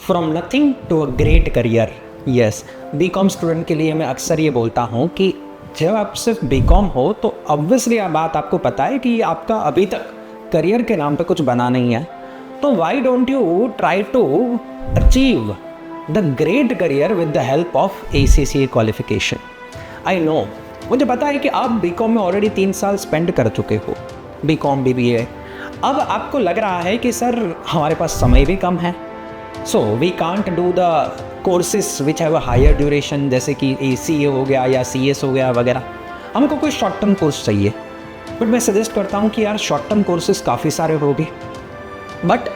From nothing to a great career. Yes, BCom student के लिए मैं अक्सर ये बोलता हूँ कि जब आप सिर्फ बीकॉम हो तो ऑब्वियसली बात आपको पता है कि आपका अभी तक करियर के नाम पे कुछ बना नहीं है, तो why don't you try to achieve the great career with the help of ACCA qualification. I know, मुझे पता है कि आप बीकॉम में ऑलरेडी 3 साल स्पेंड कर चुके हो, बीकॉम BBA। अब आपको लग रहा है कि सर हमारे पास समय भी कम है, so we can't do the courses which have a higher duration, जैसे कि ACA हो गया या CS हो गया वगैरह। हमको कोई शॉर्ट टर्म कोर्स चाहिए। बट मैं सजेस्ट करता हूँ कि यार शॉर्ट टर्म कोर्सेज काफ़ी सारे होंगे, बट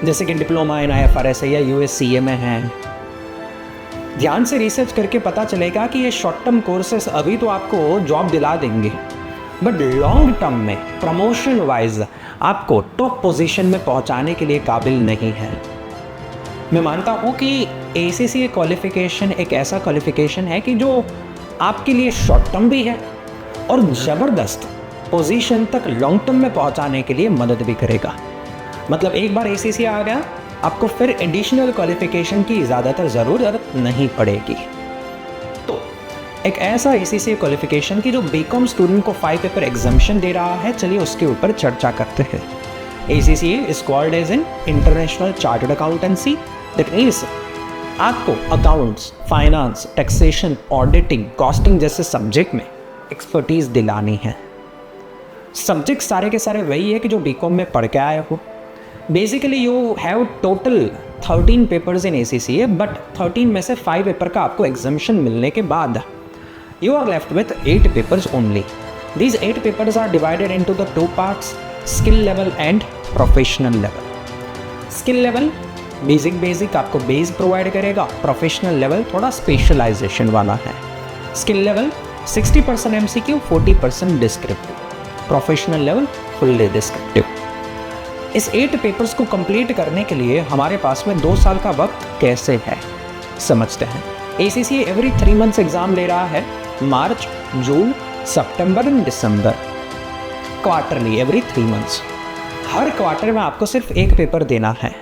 जैसे कि डिप्लोमा इन IFRS है या USCA में है, ध्यान से रिसर्च करके पता चलेगा कि ये शॉर्ट टर्म कोर्सेज अभी तो आपको जॉब दिला देंगे, बट लॉन्ग टर्म में प्रमोशन वाइज आपको टॉप पोजीशन में पहुंचाने के लिए काबिल नहीं है। मैं मानता हूं कि ACCA क्वालिफिकेशन एक ऐसा क्वालिफिकेशन है कि जो आपके लिए शॉर्ट टर्म भी है और ज़बरदस्त पोजीशन तक लॉन्ग टर्म में पहुंचाने के लिए मदद भी करेगा। मतलब एक बार ACCA आ गया, आपको फिर एडिशनल क्वालिफिकेशन की ज़्यादातर ज़रूरत नहीं पड़ेगी। तो एक ऐसा ACCA क्वालिफिकेशन की जो बीकॉम स्टूडेंट को 5 पेपर एग्जामिशन दे रहा है, चलिए उसके ऊपर चर्चा करते हैं। ACCA is called as an international chartered accountancy. That means आपको accounts, finance, taxation, auditing, costing जैसे सब्जेक्ट में एक्सपर्टीज़ दिलानी है। सब्जेक्ट सारे के सारे वही है कि जो बीकॉम में पढ़ के आए हो। Basically you have total 13 papers in ACCA, but 13 में से 5 पेपर का आपको एग्जामिशन मिलने के बाद you are left with 8 papers only. These 8 papers are divided into the 2 parts, skill level and professional level. Skill level basic आपको बेस प्रोवाइड करेगा, professional level थोड़ा स्पेशलाइजेशन वाला है। Skill level 60% MCQ, 40% descriptive, professional level fully descriptive. इस 8 papers को complete करने के लिए हमारे पास में 2 साल का वक्त कैसे है समझते हैं। ACCA एवरी 3 मंथ्स एग्जाम ले रहा है, March, June, September and December, quarterly every 3 months. हर क्वार्टर में आपको सिर्फ एक पेपर देना है।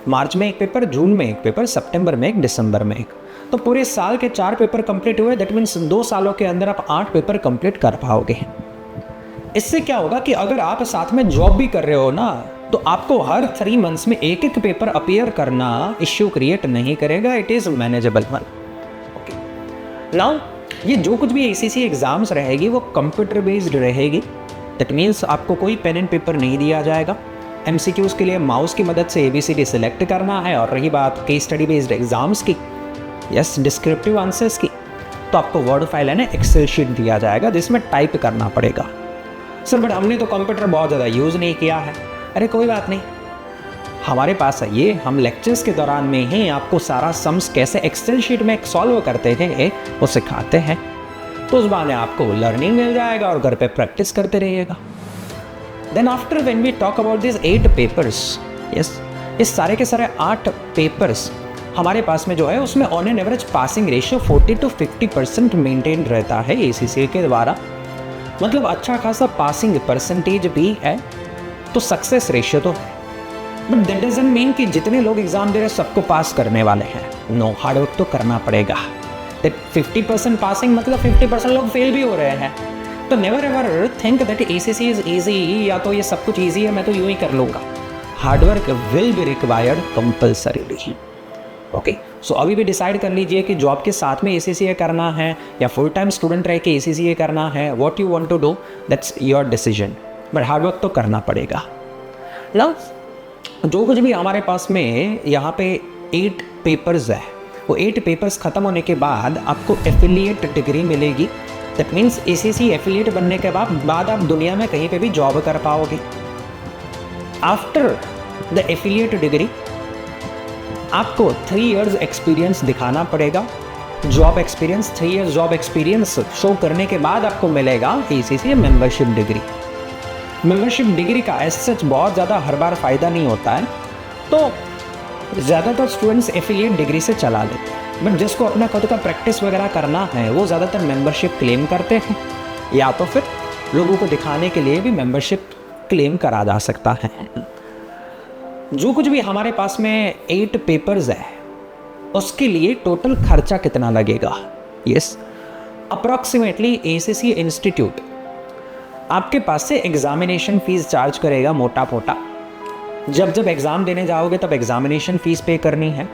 मार्च में एक पेपर, जून में एक पेपर, सितंबर में एक, दिसंबर में एक। तो पूरे साल के 4 पेपर कंप्लीट हुए। दैट मीन्स 2 सालों के अंदर आप 8 पेपर कंप्लीट कर पाओगे। इससे क्या होगा कि अगर आप साथ में जॉब भी कर रहे हो ना, तो आपको हर 3 मंथ्स में एक एक पेपर अपीयर करना इश्यू क्रिएट नहीं करेगा। It is manageable one. Okay, now ये जो कुछ भी ACCA एग्जाम्स रहेगी वो कंप्यूटर बेस्ड रहेगी। दैट मीन्स आपको कोई पेन एंड पेपर नहीं दिया जाएगा। MCQs के लिए माउस की मदद से ABCD सिलेक्ट करना है। और रही बात केस स्टडी बेस्ड एग्जाम्स की, यस, डिस्क्रिप्टिव आंसर्स की, तो आपको वर्ड फाइल है ना, एक्सेल शीट दिया जाएगा जिसमें टाइप करना पड़ेगा। सर बट हमने तो कंप्यूटर बहुत ज़्यादा यूज़ नहीं किया है। अरे कोई बात नहीं, हमारे पास है ये, हम लेक्चर्स के दौरान में ही आपको सारा सम्स कैसे एक्सेल शीट में सॉल्व करते हैं वो सिखाते हैं। तो उस बहाने आपको लर्निंग मिल जाएगा और घर पे प्रैक्टिस करते रहिएगा। Then after when we talk about this 8 papers, yes, इस सारे के सारे 8 पेपर्स हमारे पास में जो है उसमें on an average passing ratio 40 to 50% maintain रहता है ACCA के द्वारा। मतलब अच्छा खासा पासिंग परसेंटेज भी है, तो सक्सेस रेशियो तो है। बट दैट डजंट मीन कि जितने लोग एग्जाम दे रहे हैं सबको पास करने वाले हैं। नो, हार्डवर्क तो करना पड़ेगा। दैट 50% पासिंग मतलब 50% लोग फेल भी हो रहे हैं। तो never ever think that ACCA is easy, या तो ये सब कुछ ईजी है मैं तो यूँ ही कर लूँगा। Hard work will be required compulsorily. Okay, so अभी भी डिसाइड कर लीजिए कि जॉब के साथ में ACCA करना है या फुल टाइम स्टूडेंट रह के ACCA करना है। What you want to do, that's your decision, but hard work तो करना पड़ेगा। नाउ जो कुछ भी हमारे पास में यहाँ पे 8 पेपर्स है, वो 8 पेपर्स ख़त्म होने के बाद आपको एफिलिएट डिग्री मिलेगी। दैट मीन्स ACCA एफिलिएट बनने के बाद आप दुनिया में कहीं पे भी जॉब कर पाओगे। आफ्टर द एफिलिएट डिग्री आपको 3 इयर्स एक्सपीरियंस दिखाना पड़ेगा। Job experience, 3 years job experience show करने के बाद आपको मिलेगा ACCA membership degree. Membership degree का एज सच बहुत ज़्यादा हर बार फ़ायदा नहीं होता है, तो ज़्यादातर स्टूडेंट्स एफिलिएट डिग्री से चला लेते हैं। बट जिसको अपना खुद का प्रैक्टिस वगैरह करना है वो ज़्यादातर मेंबरशिप क्लेम करते हैं, या तो फिर लोगों को दिखाने के लिए भी मेंबरशिप क्लेम करा जा सकता है। जो कुछ भी हमारे पास में 8 पेपर्स है उसके लिए टोटल खर्चा कितना लगेगा। यस, अप्रॉक्सीमेटली एसीसी इंस्टीट्यूट आपके पास से एग्जामिनेशन फ़ीस चार्ज करेगा मोटा मोटा। जब जब एग्ज़ाम देने जाओगे तब एग्जामिनेशन फ़ीस पे करनी है।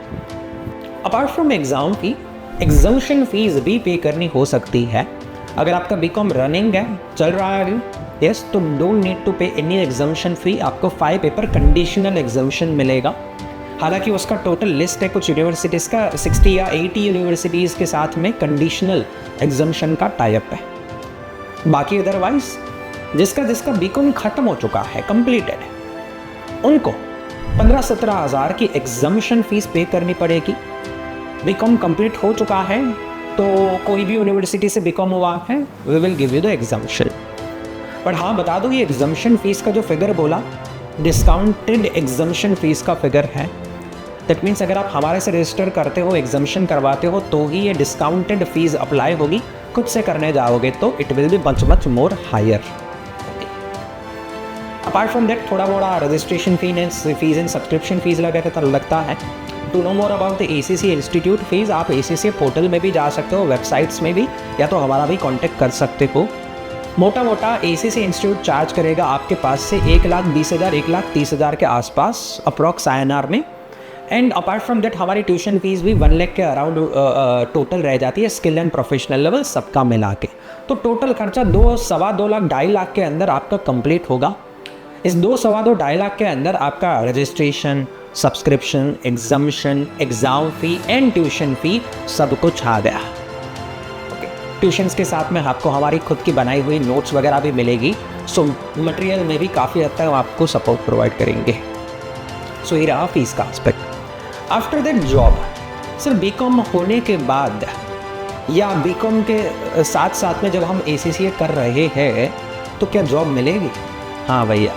Apart from exam fee, examination fees भी पे करनी हो सकती है। अगर आपका बीकॉम रनिंग है, चल रहा है अभी, यस, तो डोंट नीड टू पे एनी एग्जामिनेशन फ़ी। आपको 5 पेपर कंडीशनल एग्जामिनेशन मिलेगा। हालांकि उसका टोटल लिस्ट है कुछ यूनिवर्सिटीज़ का, 60 या 80 यूनिवर्सिटीज़ के साथ में कंडीशनल एग्जामिनेशन का टाई अप है। बाकी अदरवाइज जिसका बीकॉम ख़त्म हो चुका है, कंप्लीटेड, उनको 15-17 हज़ार की एग्जामिनेशन फ़ीस पे करनी पड़ेगी। बीकॉम कंप्लीट हो चुका है तो कोई भी यूनिवर्सिटी से बीकॉम हुआ है, we will give you the examination. But हाँ, बता दो, ये एग्जामिनेशन फ़ीस का जो फिगर बोला, डिस्काउंटेड एग्जामिनेशन फ़ीस का फिगर है। दैट मीन्स अगर आप हमारे से रजिस्टर करते हो, एग्जामिनेशन करवाते हो, तो ही ये डिस्काउंटेड फ़ीस अप्लाई होगी। खुद से करने जाओगे तो it will be much more higher. Apart from that थोड़ा मोड़ा registration fees and subscription fees लगता है। To know more about the ACC institute fees, आप एसीसी पोर्टल में भी जा सकते हो, वेबसाइट्स में भी, या तो हमारा भी कांटेक्ट कर सकते हो। मोटा मोटा एसीसी इंस्टीट्यूट चार्ज करेगा आपके पास से 1,20,000 1,30,000 के आसपास अप्रॉक्स INR में। एंड अपार्ट फ्रॉम दैट हमारी ट्यूशन फीस भी 1 लाख के अराउंड टोटल रह जाती है, स्किल एंड प्रोफेशनल लेवल सबका मिला के। तो टोटल खर्चा 2, सवा 2 लाख 2.5 लाख के अंदर आपका कंप्लीट होगा। इस 2, सवा 2, 2.5 लाख के अंदर आपका registration, subscription, examination, exam fee and tuition fee सब कुछ आ गया। ओके, ट्यूशन्स के साथ में आपको हमारी खुद की बनाई हुई नोट्स वगैरह भी मिलेगी। सो मटेरियल में भी काफ़ी हद तक आपको सपोर्ट प्रोवाइड करेंगे। सो ये रहा फीस का aspect. After that job, sir BCom होने के बाद या बीकॉम के साथ साथ में जब हम ACCA कर रहे हैं तो क्या जॉब मिलेगी? हाँ भैया,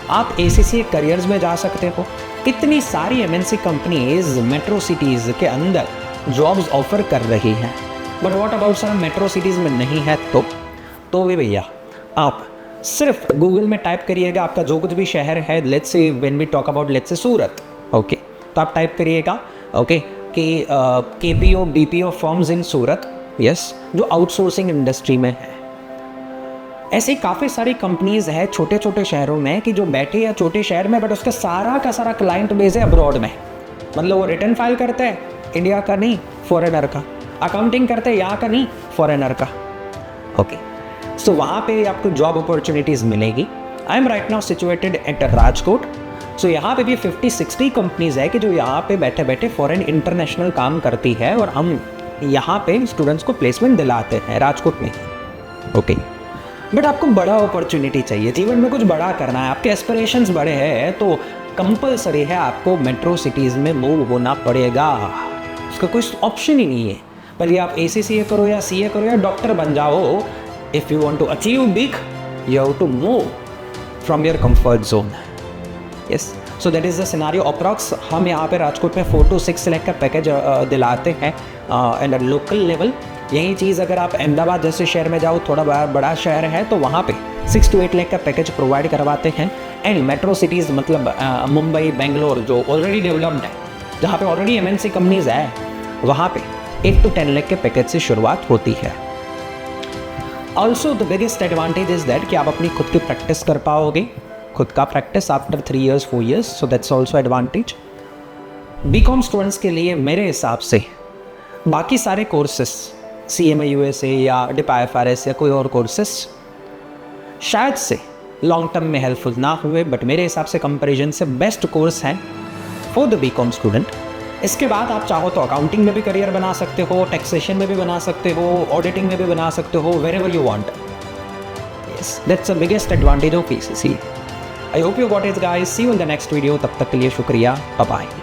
आप ACCA करियर्स में जा सकते हो। इतनी सारी MNC कंपनीज मेट्रो सिटीज़ के अंदर जॉब्स ऑफर कर रही हैं। But what about sir metro cities में नहीं है तो भी भैया आप सिर्फ गूगल में टाइप करिएगा, आपका जो कुछ भी शहर है, let's say when we talk about let's say Surat, okay, तो आप टाइप करिएगा ओके कि KPO BPO forms in Surat, yes, जो आउटसोर्सिंग इंडस्ट्री में है। ऐसी काफ़ी सारी कंपनीज़ है छोटे छोटे शहरों में कि जो बैठे या छोटे शहर में, बट उसका सारा का सारा क्लाइंट बेस है अब्रॉड में। मतलब वो रिटर्न फाइल करते हैं, इंडिया का नहीं, फॉरेनर का। अकाउंटिंग करते हैं, यहाँ का नहीं, फॉरेनर का। ओके, सो वहाँ पे आपको जॉब अपॉर्चुनिटीज़ मिलेगी। I am right now situated at Rajkot. So यहाँ पे भी 50-60 कंपनीज़ है कि जो यहाँ पे बैठे बैठे फॉरेन इंटरनेशनल काम करती है, और हम यहाँ पे स्टूडेंट्स को प्लेसमेंट दिलाते हैं राजकोट में। ओके, बट आपको बड़ा अपॉर्चुनिटी चाहिए, जीवन में कुछ बड़ा करना है, आपके एस्पिरेशंस बड़े हैं, तो कंपलसरी है आपको मेट्रो सिटीज़ में मूव होना पड़ेगा। उसका कोई ऑप्शन ही नहीं है। भले आप ACCA करो या CA करो या डॉक्टर बन जाओ, if you want to achieve big, you have to move from your comfort zone. Yes, so that is the scenario approx. हम यहाँ पे राजकोट में 4 to 6 लाख का पैकेज दिलाते हैं एंड लोकल लेवल। यही चीज़ अगर आप अहमदाबाद जैसे शहर में जाओ, थोड़ा बड़ा शहर है, तो वहाँ पे 6 to 8 लाख का पैकेज प्रोवाइड करवाते हैं। एंड मेट्रो सिटीज़ मतलब मुंबई, बेंगलोर जो ऑलरेडी डेवलप्ड है, जहाँ पे ऑलरेडी MNC कंपनीज है, वहाँ पे 8 to 10 लाख के पैकेज से शुरुआत होती है। Also the biggest advantage is that कि आप अपनी खुद की प्रैक्टिस कर पाओगे, खुद का practice after 3 years 4 years, so that's also advantage. BCom students के लिए मेरे हिसाब से बाकी सारे कोर्सेस, CMA USA या DIPA-IFRS या कोई और कोर्सेस शायद से लॉन्ग टर्म में हेल्पफुल ना हुए, बट मेरे हिसाब से कंपैरिजन से बेस्ट कोर्स है फॉर द BCom स्टूडेंट। इसके बाद आप चाहो तो अकाउंटिंग में भी करियर बना सकते हो, टैक्सेशन में भी बना सकते हो, ऑडिटिंग में भी बना सकते हो, wherever you want. Yes, that's the biggest advantage of ACCA। I hope you got it guys. See you in the next video. तब तक के लिए शुक्रिया, बाय बाय।